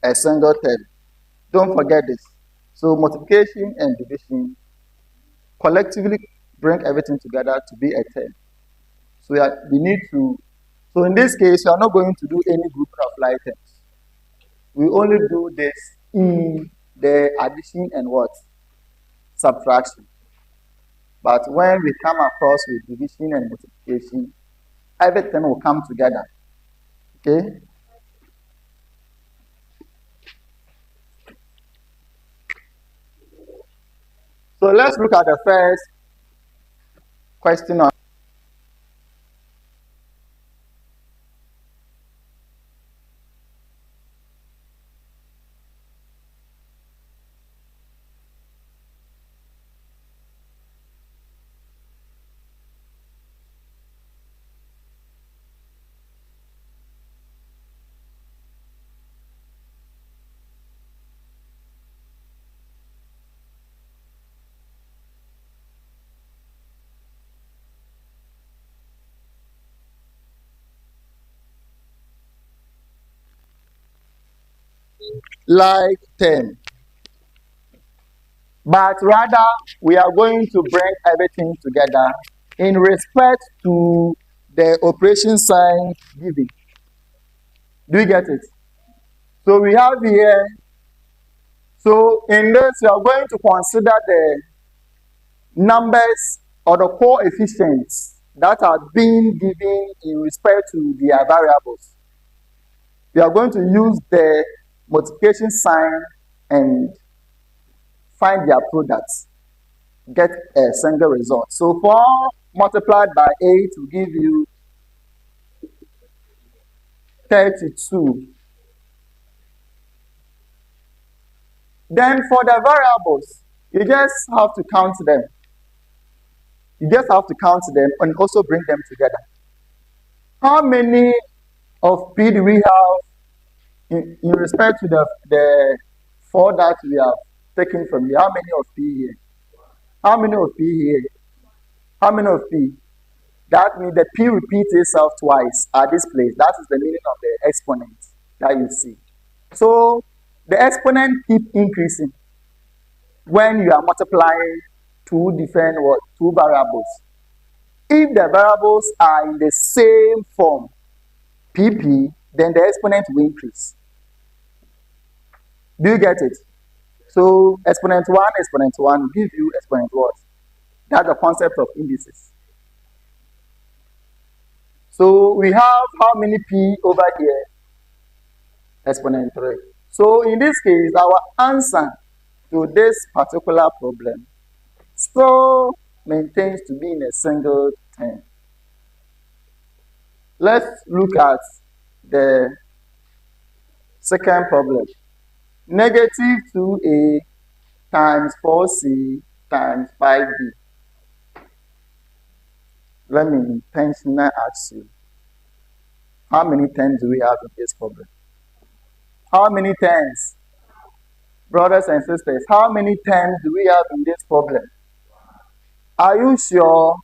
a single term. Don't forget this. So multiplication and division collectively bring everything together to be a term. So we need to, so in this case, we are not going to do any grouping of like terms. We only do this in the addition and what? Subtraction. But when we come across with division and multiplication, everything will come together. Okay? So let's look at the first question on like term. But rather, we are going to bring everything together in respect to the operation sign given. Do you get it? So we have here, so in this, we are going to consider the numbers or the coefficients that are being given in respect to their variables. We are going to use the multiplication sign and find their products, get a single result. So 4 multiplied by 8 will give you 32. Then for the variables, you just have to count them. You just have to count them and also bring them together. How many of P do we have in respect to the 4 that we have taken from here? How many of P here? How many of P here? How many of P? That means the P repeats itself twice at this place. That is the meaning of the exponent that you see. So the exponent keeps increasing when you are multiplying two variables. If the variables are in the same form, PP, then the exponent will increase. Do you get it? So exponent 1 will give you exponent what? That's the concept of indices. So we have how many P over here? Exponent 3. So in this case, our answer to this particular problem still maintains to be in a single term. Let's look at the second problem. Negative 2a times 4c times 5b. Let me intentionally ask you, how many terms do we have in this problem? How many terms? Brothers and sisters, how many terms do we have in this problem? Are you sure?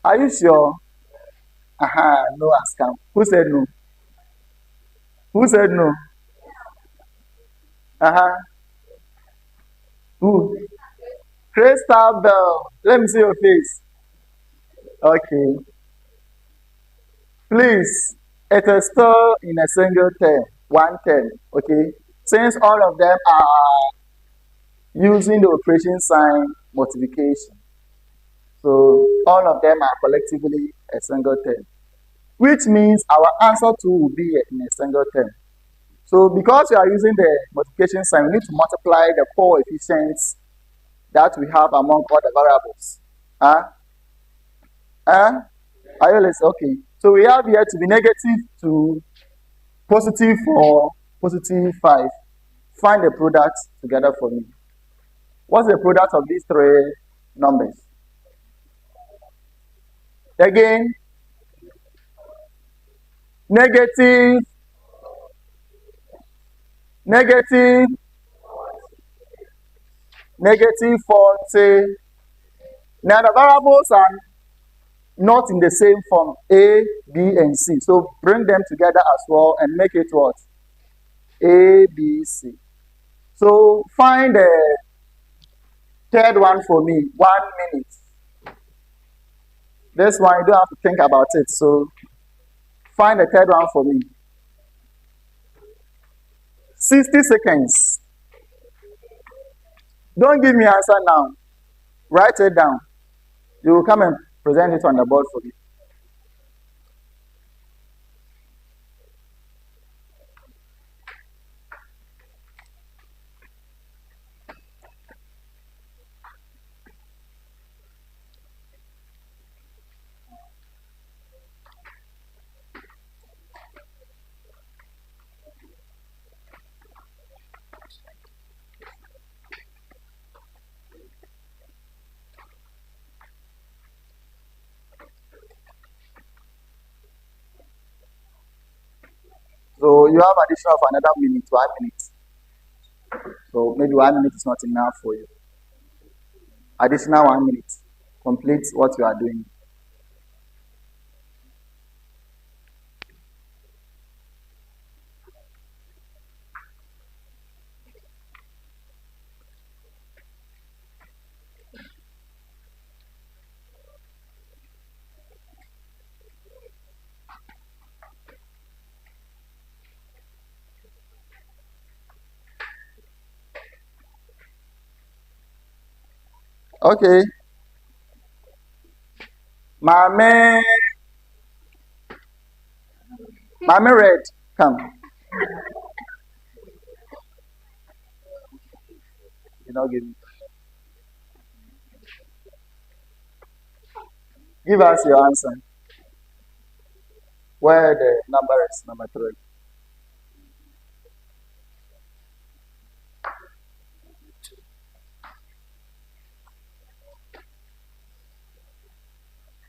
Are you sure? No ask. Who said no? Who said no? Who? Crystal Bell. Let me see your face. Okay. Please, it is still in a single term, one term. Okay. Since all of them are using the operation sign multiplication, so all of them are collectively a single term, which means our answer too will be in a single term. So because we are using the multiplication sign, we need to multiply the coefficients that we have among all the variables. Are you listening? Okay. So we have here to be negative 2, positive 4, positive 5. Find the product together for me. What's the product of these 3 numbers? Again, negative 40. Now the variables are not in the same form, A, B, and C. So bring them together as well and make it what? A, B, C. So find the third one for me, 1 minute. This one, you don't have to think about it. So find the third one for me. 60 seconds. Don't give me answer now. Write it down. You will come and present it on the board for me. So you have additional of another minute, 1 minute. So maybe 1 minute is not enough for you. Additional 1 minute. Complete what you are doing. Okay. Mame Red, come. You know, give us your answer. Where the number is number 3.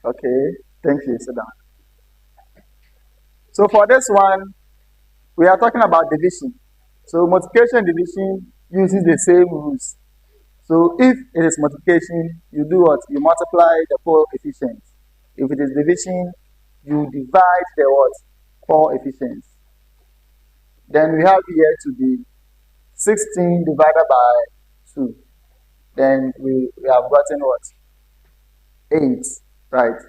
Okay. Thank you. Sit down. So for this one, we are talking about division. So multiplication division uses the same rules. So if it is multiplication, you do what? You multiply the coefficients. If it is division, you divide the what? Coefficients. Then we have here to be 16 divided by 2. Then we have gotten what? 8, right?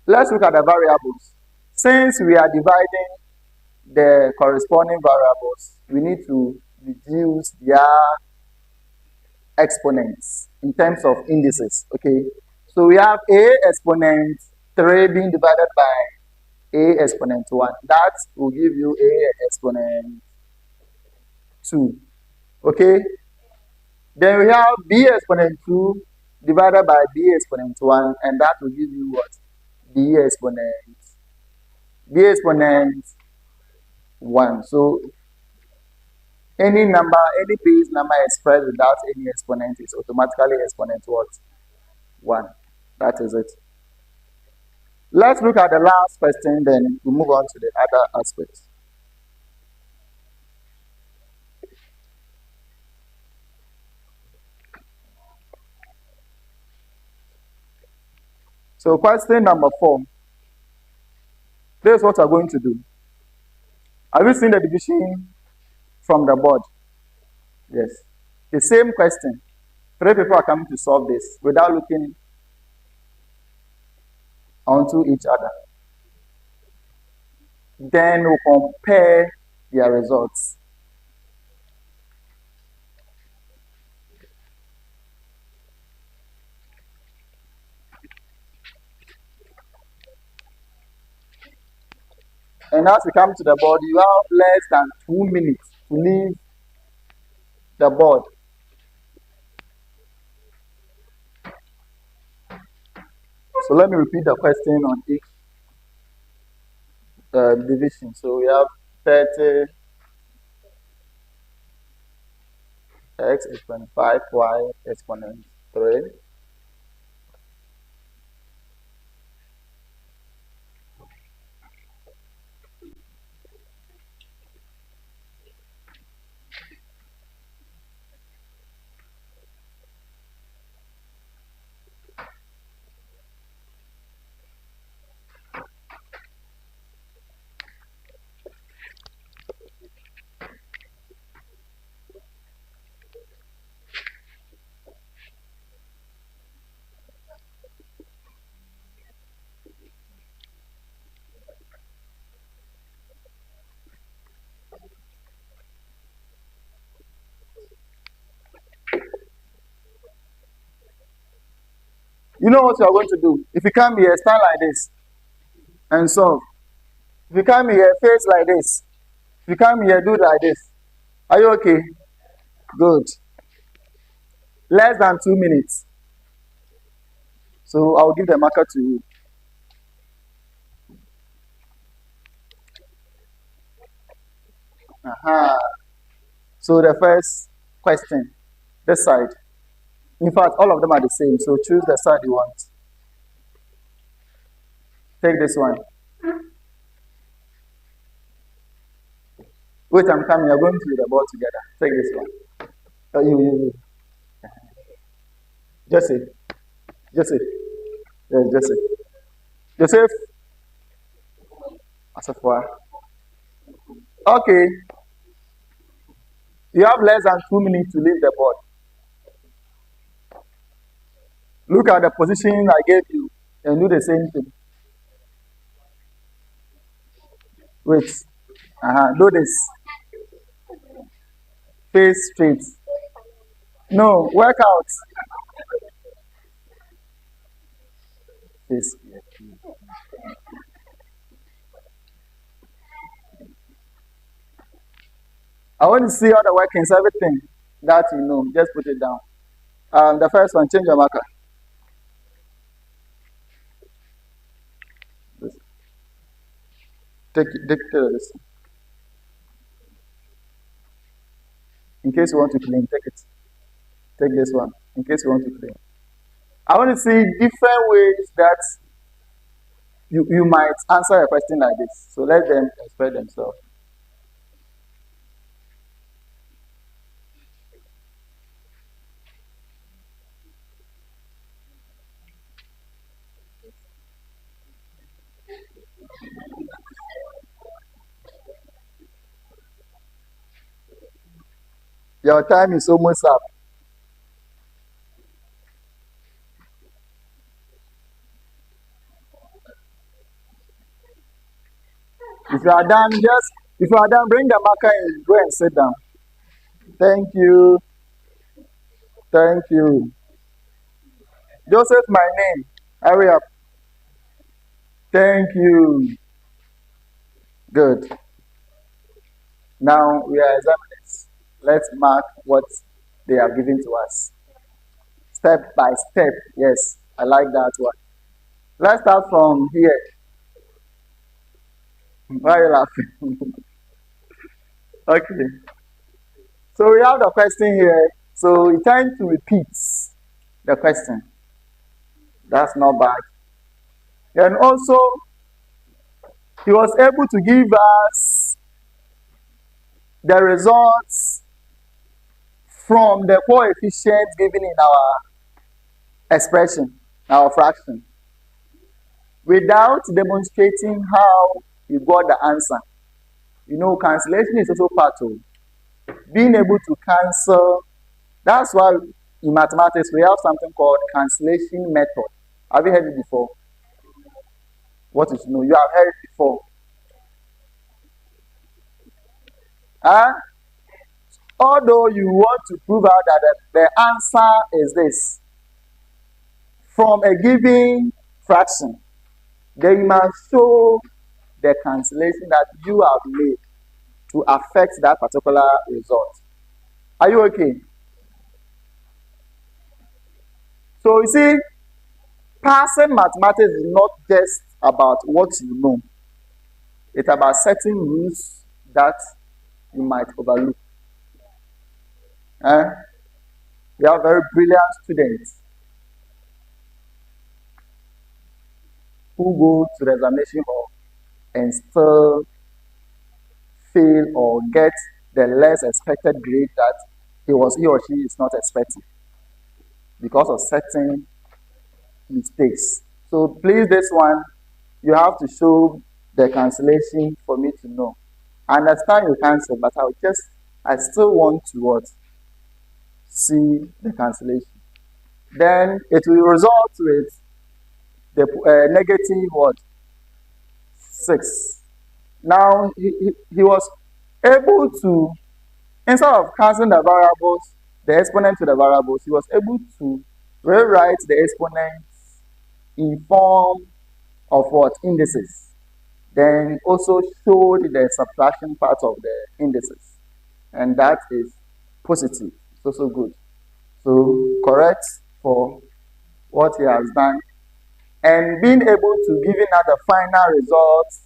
Let's look at the variables. Since we are dividing the corresponding variables, we need to reduce their exponents in terms of indices, okay? So we have a exponent 3 being divided by a exponent 1. That will give you a exponent 2, okay? Then we have b exponent 2 divided by b exponent 1, and that will give you what? b exponent 1. So any number, any base number expressed without any exponent is automatically exponent what? 1. That is it. Let's look at the last question, then we move on to the other aspects. So question number 4. This is what we're going to do. Have you seen the division from the board? Yes. The same question. 3 people are coming to solve this without looking onto each other. Then we'll compare their results. And as we come to the board, you have less than 2 minutes to leave the board. So let me repeat the question on each division. So we have 30 x exponent 5, y exponent 3. You know what you are going to do. If you come here, stand like this and solve. If you come here, face like this. If you come here, do like this. Are you okay? Good. Less than 2 minutes. So I'll give the marker to you. So the first question, this side. In fact, all of them are the same. So choose the side you want. Take this one. Wait, I'm coming. You're going to do the ball together. Take this one. You. Jesse. Yes, Jesse. Joseph. Asafua. Okay. You have less than 2 minutes to leave the board. Look at the position I gave you and do the same thing. Wait. Do this. Face straight. No, work out. Face. I want to see all the workings, everything that you know. Just put it down. The first one, change your marker. Take this. In case you want to clean, take it. Take this one. In case you want to clean. I want to see different ways that you might answer a question like this. So let them express themselves. Your time is almost up. If you are done, bring the marker and go and sit down. Thank you. Thank you. Joseph, my name. Hurry up. Thank you. Good. Now we are examiners. Let's mark what they have given to us. Step by step. Yes, I like that one. Let's start from here. Why are you laughing? Okay. So we have the question here. So we tend to repeat the question. That's not bad. And also, he was able to give us the results from the coefficients given in our expression, our fraction, without demonstrating how you got the answer. You know, cancellation is also part of being able to cancel. That's why in mathematics we have something called cancellation method. Have you heard it before? What is no? You have heard it before. Although you want to prove out that the answer is this from a given fraction, then you must show the cancellation that you have made to affect that particular result. Are you okay? So you see, passing mathematics is not just about what you know. It's about certain rules that you might overlook. We have very brilliant students who go to the examination hall and still fail or get the less expected grade that he or she is not expecting because of certain mistakes. So please, this one, you have to show the cancellation for me to know. I understand you cancel, but I still want to see the cancellation. Then it will result with the negative 6. Now he was able to, instead of cancelling the variables, the exponent to the variables, he was able to rewrite the exponents in form of what? Indices. Then also showed the subtraction part of the indices. And that is positive. It's also good. So correct for what he has done. And being able to give out the final results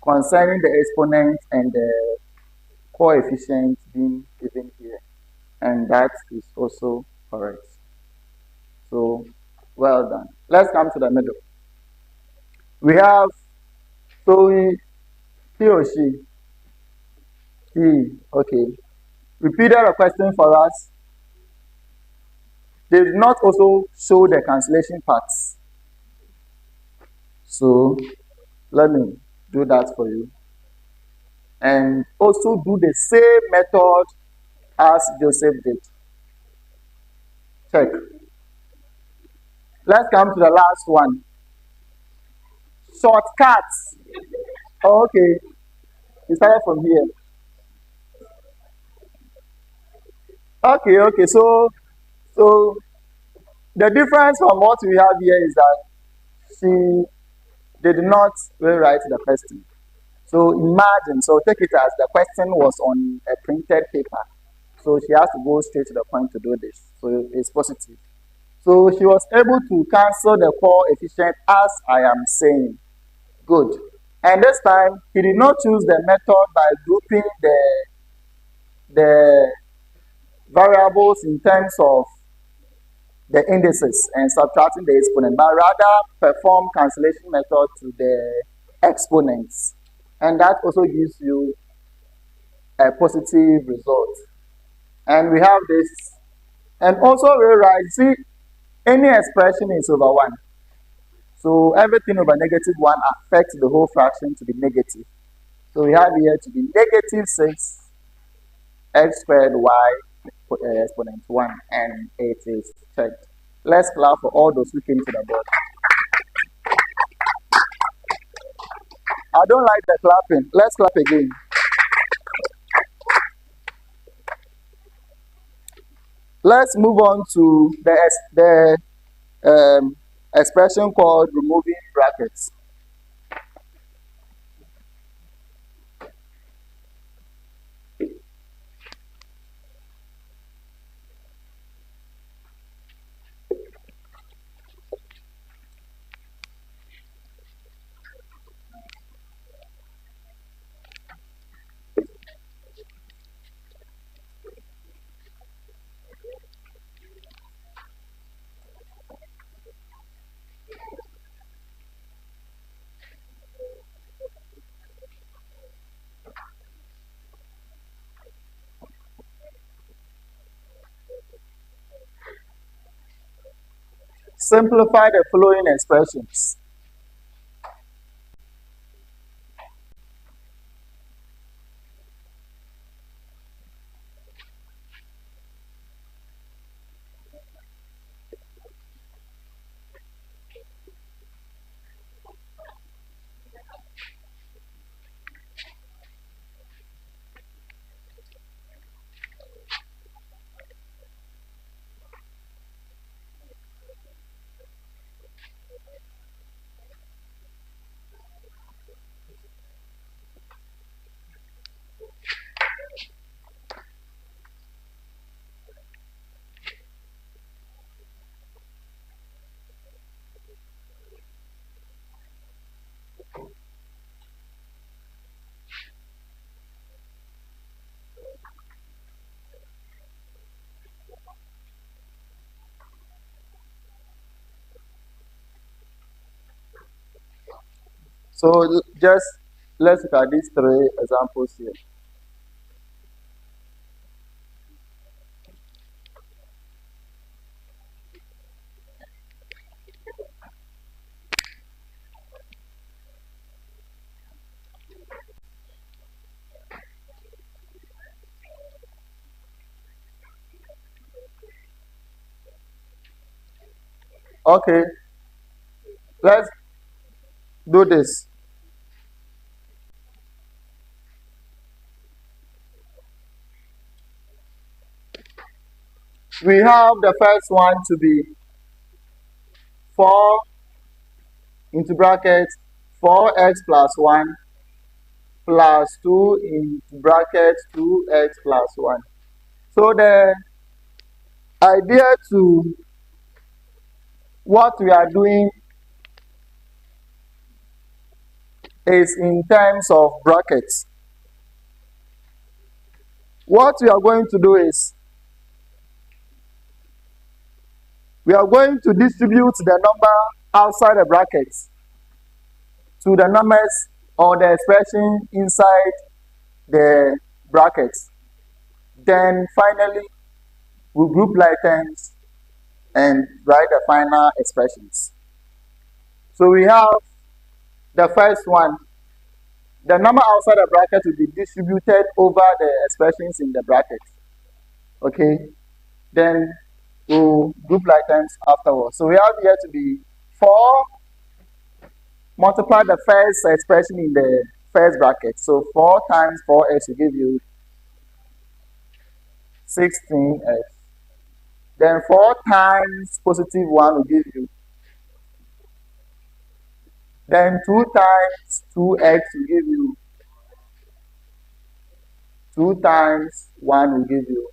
concerning the exponent and the coefficient being given here. And that is also correct. So well done. Let's come to the middle. We have, so he or he, okay, repeated a question for us. They did not also show the cancellation parts. So let me do that for you. And also do the same method as Joseph did. Check. Let's come to the last one. Shortcuts. Oh, okay. We started from here. Okay. So the difference from what we have here is that she did not rewrite the question. So imagine, so take it as the question was on a printed paper. So she has to go straight to the point to do this. So it's positive. So she was able to cancel the coefficient as I am saying. Good. And this time, he did not choose the method by grouping the variables in terms of the indices and subtracting the exponent, but rather perform cancellation method to the exponents. And that also gives you a positive result. And we have this. And also rewrite, see, any expression is over 1. So everything over -1 affects the whole fraction to be negative. So we have here to be -6 x squared y exponent 1, and it is checked. Let's clap for all those who came to the board. I don't like the clapping. Let's clap again. Let's move on to the expression called removing brackets. Simplify the following expressions. So just let's look at these 3 examples here. Okay, let's do this. We have the first one to be 4 into bracket 4x plus 1 plus 2 into bracket 2x plus 1. So the idea to what we are doing is in terms of brackets. What we are going to do is we are going to distribute the number outside the brackets to the numbers or the expression inside the brackets. Then finally, we group like terms and write the final expressions. So we have the first one. The number outside the bracket will be distributed over the expressions in the bracket. Okay. Then we'll group like terms afterwards. So we have here to be 4 multiply the first expression in the first bracket. So 4 times 4x will give you 16x. Then 4 times positive 1 will give you. Then 2 times 2x will give you. 2 times 1 will give you.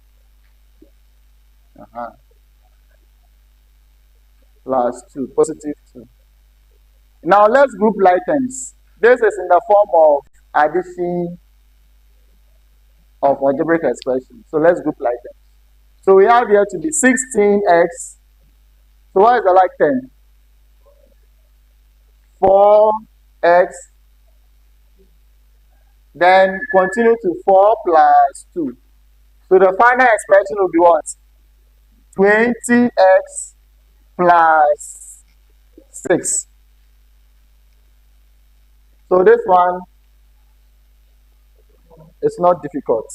Plus 2, positive 2. Now let's group like terms. This is in the form of addition of algebraic expression. So let's group like terms. So we have here to be 16x. So what is the like term? 4x. Then continue to 4 plus 2. So the final expression will be what? 20x plus 6. So this one is not difficult.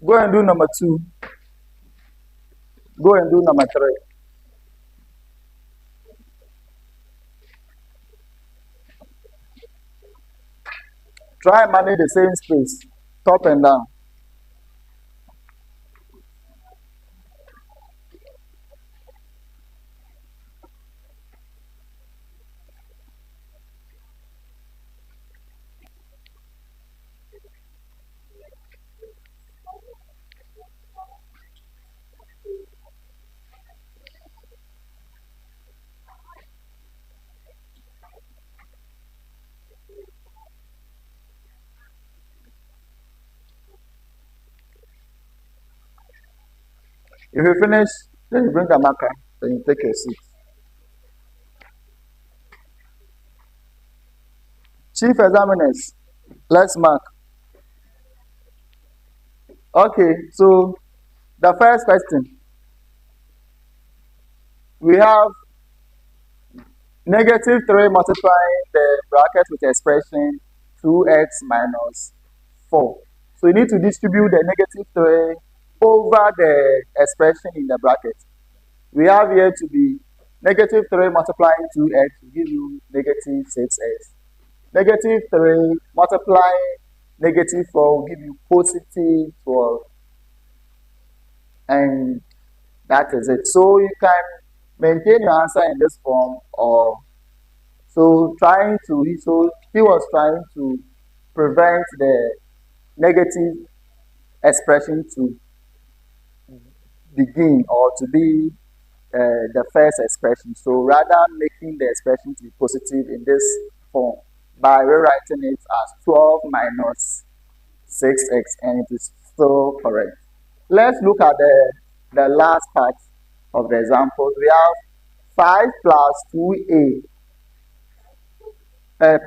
Go and do number 2. Go and do number 3. Try and manage the same space, top and down. If you finish, then you bring the marker, then you take a seat. Chief examiners, let's mark. Okay, so the first question. We have negative 3 multiplying the bracket with the expression 2x minus 4. So you need to distribute the negative 3 over the expression in the bracket. We have here to be negative 3 multiplying 2x will give you negative 6x. Negative 3 multiplying negative 4 will give you positive 12. And that is it. So you can maintain your answer in this form, or so he was trying to prevent the negative expression to begin or to be the first expression. So rather making the expression to be positive in this form by rewriting it as 12 minus 6x, and it is still correct. Let's look at the last part of the examples. We have 5 plus 2a.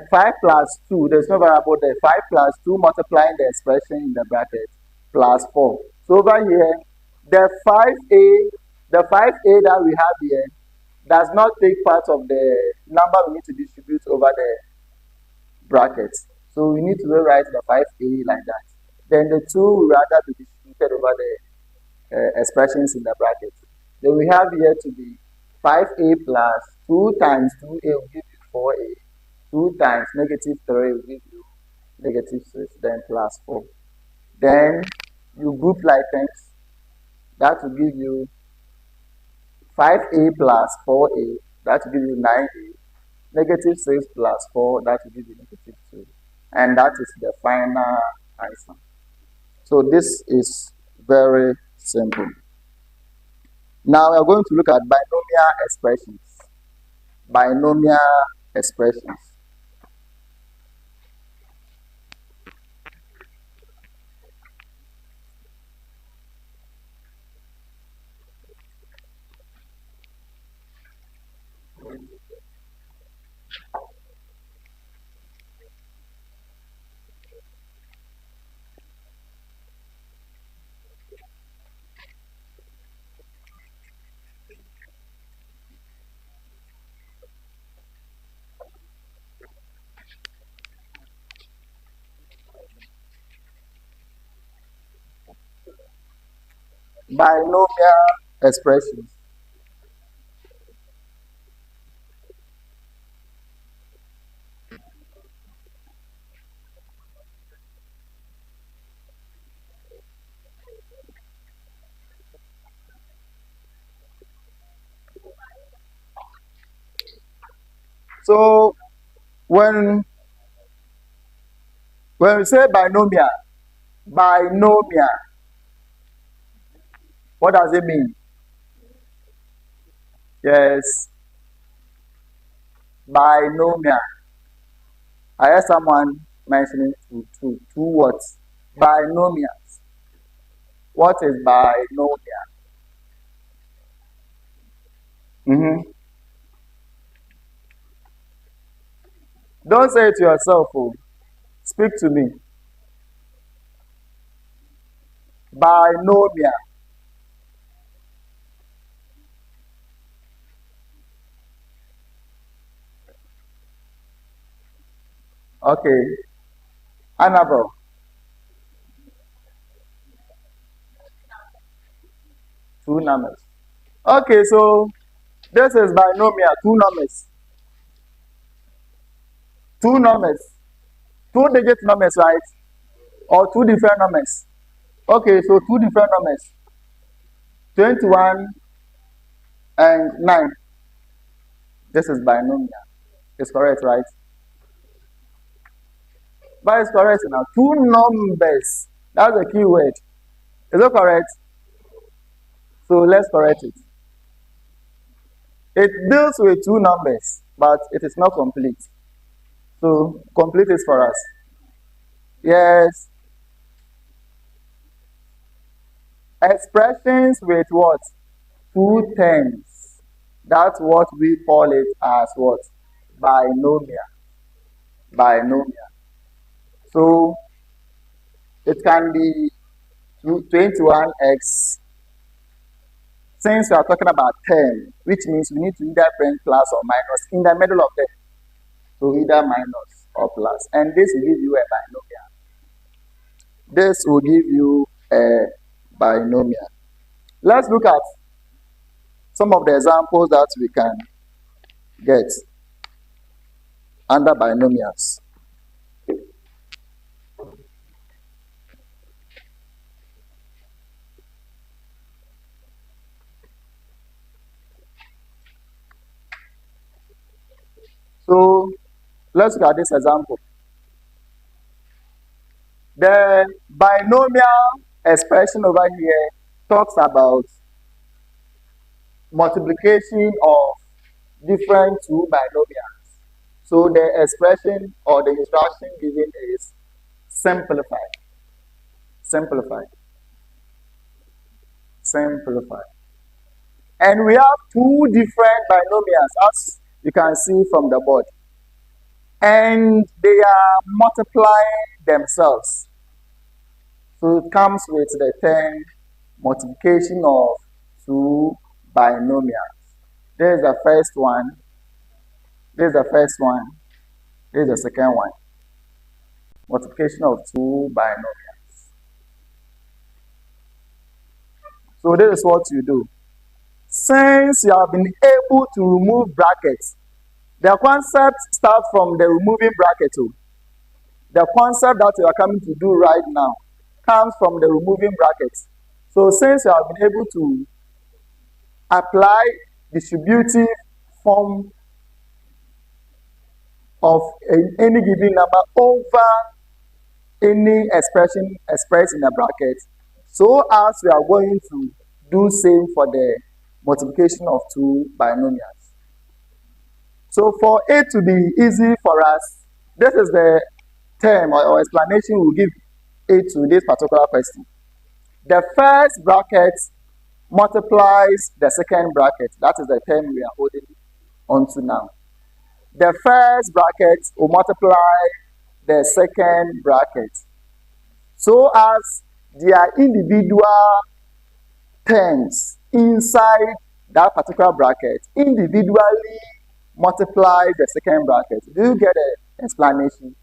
5 plus 2, there's no variable there. 5 plus 2 multiplying the expression in the bracket plus 4. So over here, the 5a that we have here does not take part of the number we need to distribute over the brackets. So we need to rewrite the 5a like that. Then the 2 will rather be distributed over the expressions in the bracket. Then we have here to be 5a plus 2 times 2a will give you 4a. 2 times negative 3 will give you negative 6, then plus 4. Then you group like terms. That will give you 5a plus 4a, that will give you 9a. Negative 6 plus 4, that will give you negative 2. And that is the final answer. So this is very simple. Now we are going to look at binomial expressions. Binomial expressions. Binomial expressions. So when we say binomial, what does it mean? Yes, binomial. I heard someone mentioning two words. Binomials. What is binomial? Mm-hmm. Don't say it to yourself. Oh. Speak to me. Binomial. Okay. Annabelle. Two numbers. Okay, so this is binomial. Two numbers. Two numbers. Two-digit numbers, right? Or two different numbers. Okay, so two different numbers. 21 and 9. This is binomial. It's correct, right? But it's correct now. Two numbers. That's the key word. Is that correct? So let's correct it. It deals with two numbers, but it is not complete. So complete is for us. Yes. Expressions with what? Two terms. That's what we call it as what? Binomial. Binomial. So it can be 21x. Since we are talking about 10, which means we need to either bring plus or minus in the middle of them. So either minus or plus. And this will give you a binomial. This will give you a binomial. Let's look at some of the examples that we can get under binomials. So let's look at this example. The binomial expression over here talks about multiplication of different two binomials. So the expression or the instruction given is simplify. Simplify. Simplify. And we have two different binomials, as you can see from the board. And they are multiplying themselves. So it comes with the term multiplication of two binomials. This is the first one. This is the first one. This is the second one. Multiplication of two binomials. So this is what you do. Since you have been able to remove brackets, the concept starts from the removing bracket. The concept that you are coming to do right now comes from the removing brackets. So since you have been able to apply distributive form of any given number over any expression expressed in a bracket, so as we are going to do same for the multiplication of two binomials. So for it to be easy for us, this is the term or explanation we'll give it to this particular question. The first bracket multiplies the second bracket. That is the term we are holding on to now. The first bracket will multiply the second bracket, so as their individual terms inside that particular bracket individually multiply the second bracket. Do you get the explanation?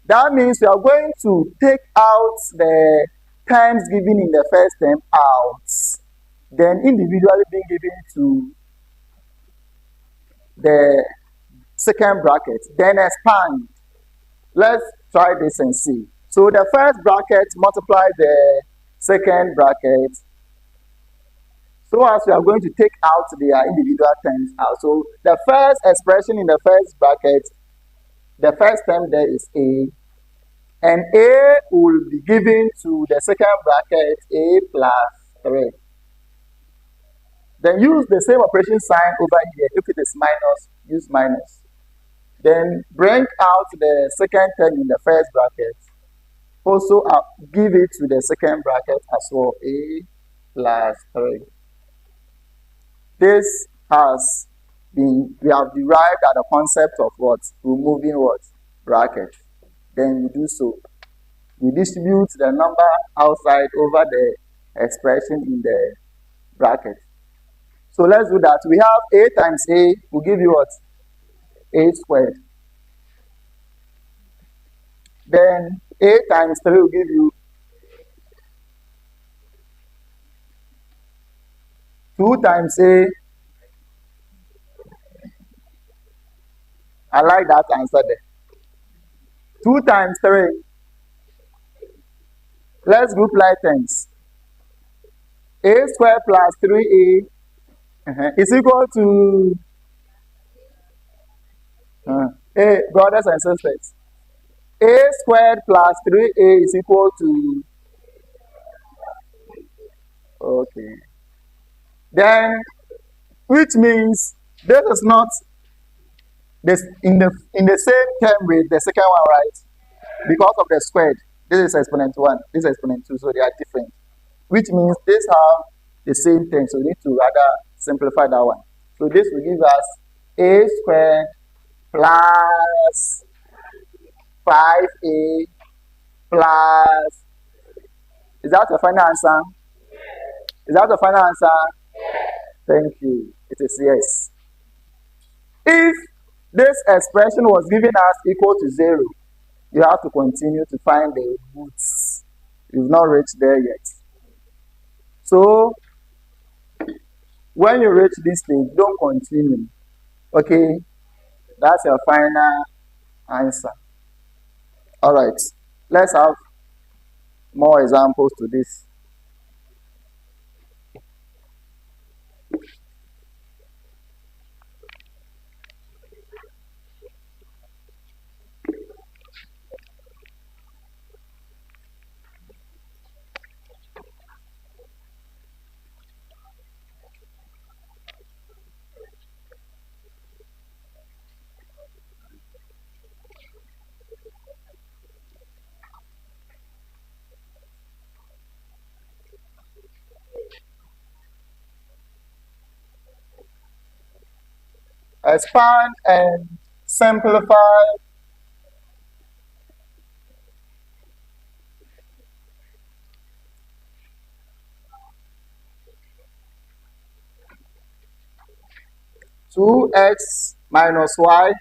That means we are going to take out the terms given in the first term out, then individually being given to the second bracket, then expand. Let's try this and see. So the first bracket multiply the second bracket, so as we are going to take out their individual terms out. So the first expression in the first bracket, the first term there is A, and A will be given to the second bracket, A plus 3. Then use the same operation sign over here. If it is minus, use minus. Then bring out the second term in the first bracket. Also give it to the second bracket as well, A plus 3. This has been, we have derived at the concept of what? Removing what? Bracket. Then we do so. We distribute the number outside over the expression in the bracket. So let's do that. We have A times A will give you what? A squared. Then A times 3 will give you 2 times A. I like that answer there. 2 times 3. Let's group like terms. A squared plus 3A is equal to A, brothers and sisters. A squared plus 3A is equal to, okay. Then, which means this is not this in the same term with the second one, right? Because of the squared. This is exponent 1, this is exponent 2, so they are different. Which means these have the same thing, so we need to rather simplify that one. So this will give us A squared plus 5A plus, is that the final answer? Is that the final answer? Thank you. It is yes. If this expression was given as equal to 0, you have to continue to find the roots. You've not reached there yet. So, when you reach this stage, don't continue. Okay? That's your final answer. Alright. Let's have more examples to this. Expand and simplify. Two x minus y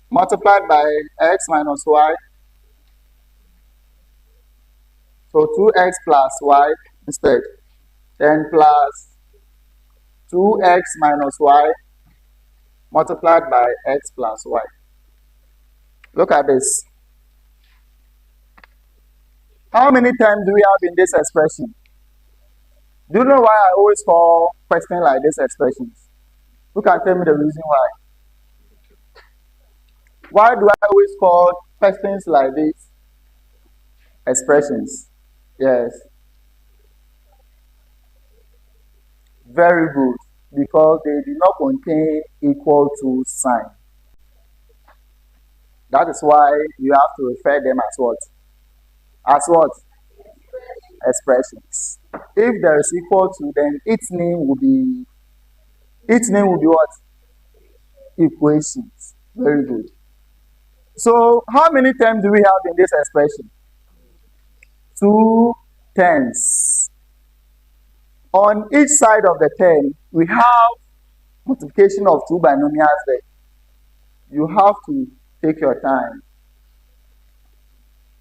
multiplied by x minus y. So 2x plus y instead. Then plus 2x minus y multiplied by x plus y. Look at this. How many times do we have in this expression? Do you know why I always call questions like this expressions? Who can tell me the reason why? Why do I always call questions like this expressions? Yes, very good. Because they do not contain equal to sign. That is why you have to refer them as what? As what? Expressions. If there is equal to, then its name will be what? Equations. Very good. So how many terms do we have in this expression? Two terms. On each side of the term, we have multiplication of two binomials there. You have to take your time.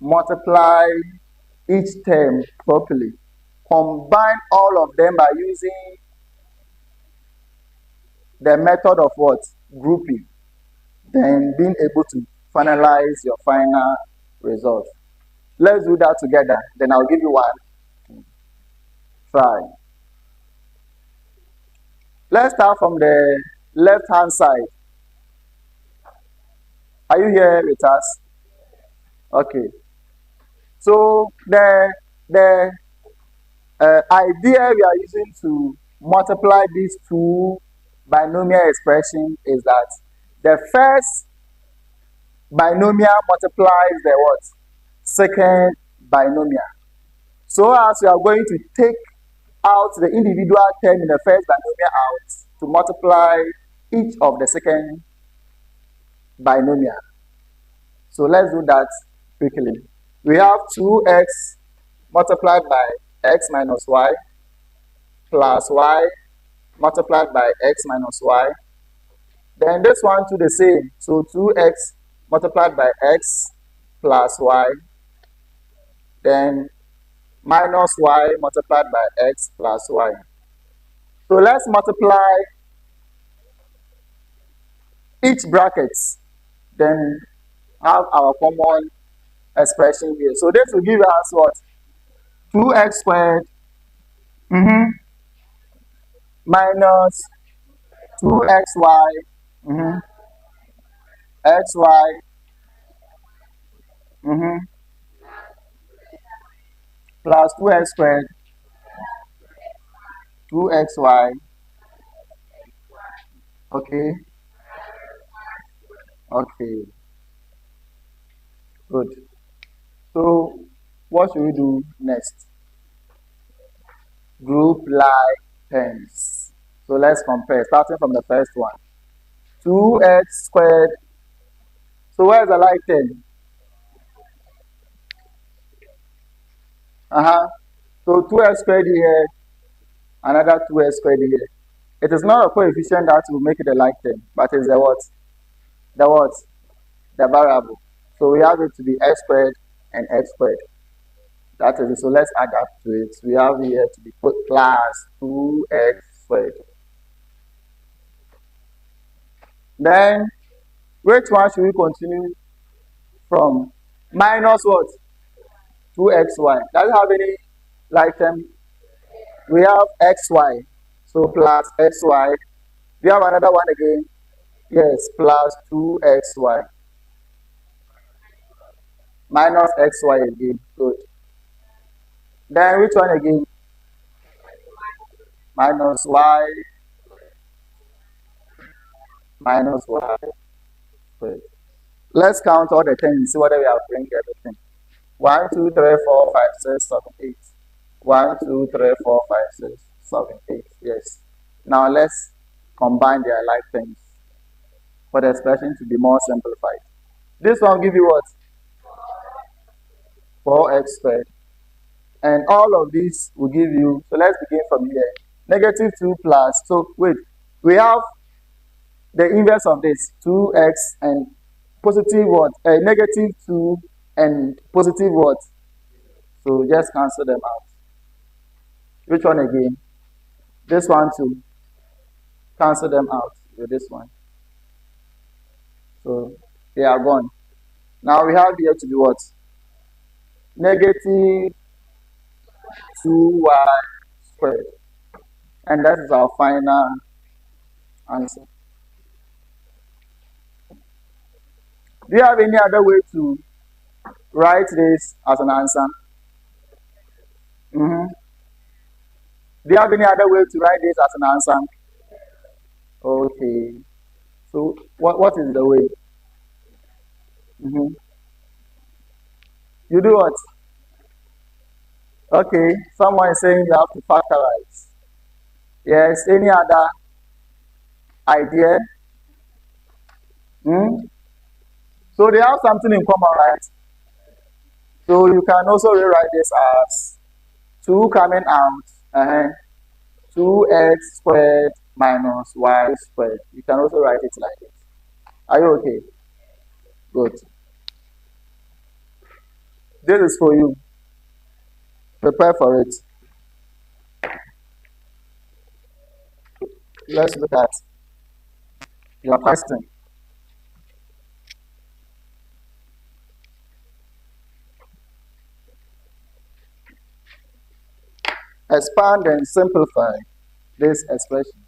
Multiply each term properly. Combine all of them by using the method of what? Grouping. Then being able to finalize your final result. Let's do that together. Then I'll give you one. Try. Let's start from the left hand side. Are you here with us? Okay. So the idea we are using to multiply these two binomial expressions is that the first binomial multiplies the what? Second binomial. So as we are going to take out the individual term in the first binomial out to multiply each of the second binomial. So let's do that quickly. We have 2x multiplied by x minus y plus y multiplied by x minus y. Then this one to the same. So 2x multiplied by x plus y. Then minus y multiplied by x plus y. So let's multiply each bracket. Then have our common expression here. So this will give us what? 2x squared minus 2xy xy plus 2x squared 2xy. Okay. Okay. Good. So what should we do next? Group like terms. So let's compare, starting from the first one. 2x squared. So where is the like term? So 2x squared here, another 2x squared here. It is not a coefficient that will make it a like term, but it's the what? The what? The variable. So we have it to be x squared and x squared. That is it. So let's add up to it. We have here to be put plus 2x squared. Then, which one should we continue from? Minus what? 2xy. Does it have any like term? We have xy. So plus xy. We have another one again. Yes, plus 2xy. Minus xy again. Good. Then which one again? Minus y. Minus y. Good. Let's count all the things. See whether we have bring everything. 1, 2, 3, 4, 5, 6, 7, 8. 1, 2, 3, 4, 5, 6, 7, 8. Yes. Now let's combine their like things for the expression to be more simplified. This one will give you what? 4x squared. And all of these will give you, so let's begin from here. Negative 2 plus, so wait, we have the inverse of this, 2x and positive what? Negative 2 and positive what? So just cancel them out. Which one again? This one too. Cancel them out with this one. So they are gone. Now we have here to be what? Negative 2y squared. And that is our final answer. Do you have any other way to write this as an answer? Mm-hmm. Do you have any other way to write this as an answer? Okay. So what is the way? Mm-hmm. You do what? Okay. Someone is saying you have to factorize. Yes. Any other idea? Hmm? So they have something in common, right? So you can also rewrite this as 2 coming out, 2x squared minus y squared. You can also write it like this. Are you okay? Good. This is for you. Prepare for it. Let's look at your question. Expand and simplify this expression.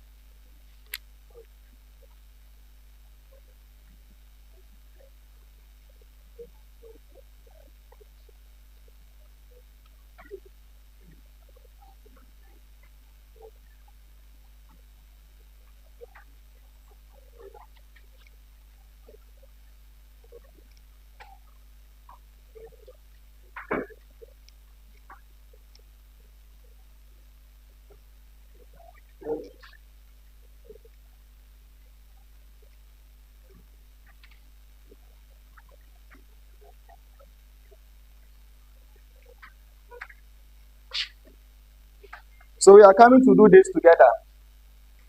So we are coming to do this together,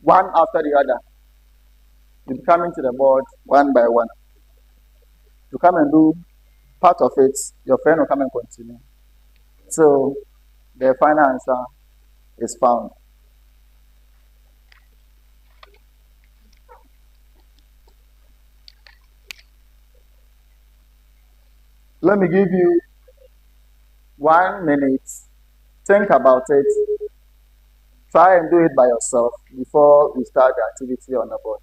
one after the other. You'll be coming to the board one by one. You come and do part of it, your friend will come and continue. So the final answer is found. Let me give you 1 minute. Think about it. Try and do it by yourself before we start the activity on the board.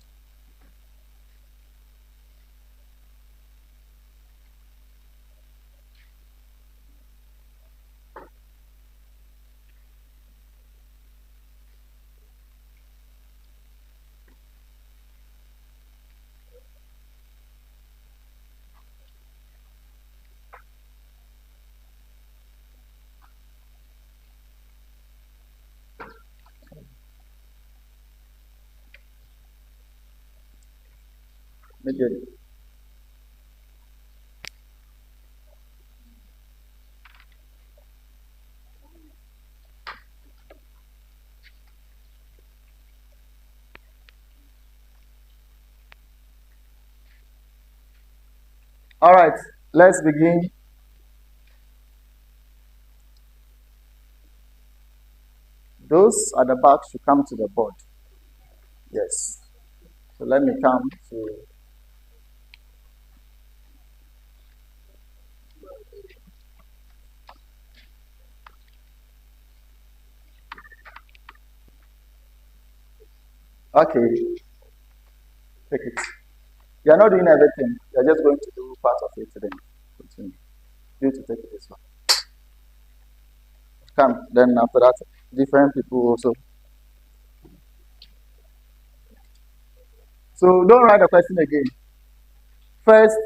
Immediately. All right, let's begin. Those at the back should come to the board. Yes. So let me come to. Okay, take it. You're not doing everything. You're just going to do part of it then. Continue. You need to take it this one. Come. Then after that, different people also. So don't write the question again. First,